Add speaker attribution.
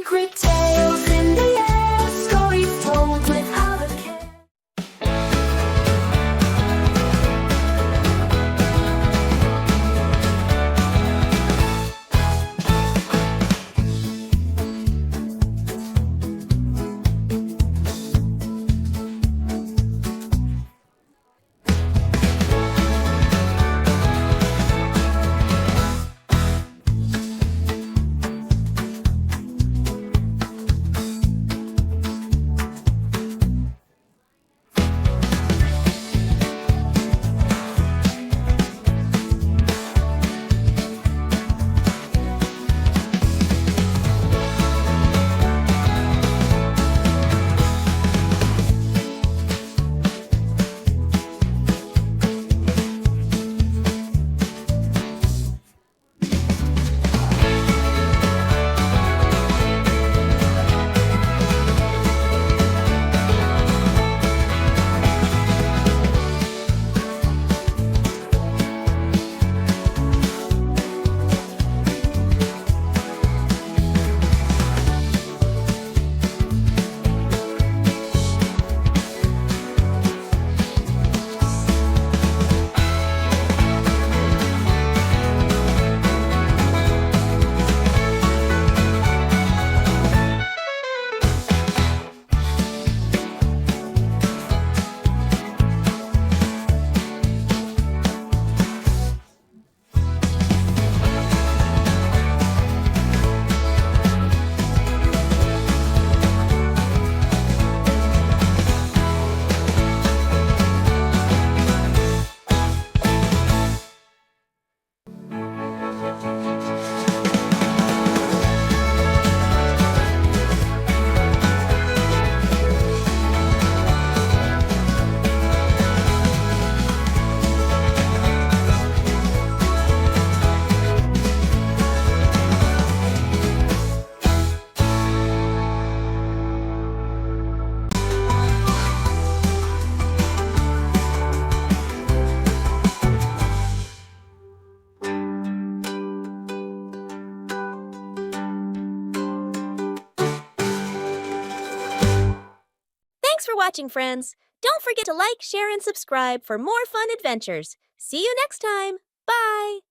Speaker 1: secret tales in the air, stories told without a care.
Speaker 2: Thanks for watching, friends. Don't forget to like, share, and subscribe for more fun adventures. See you next time. Bye!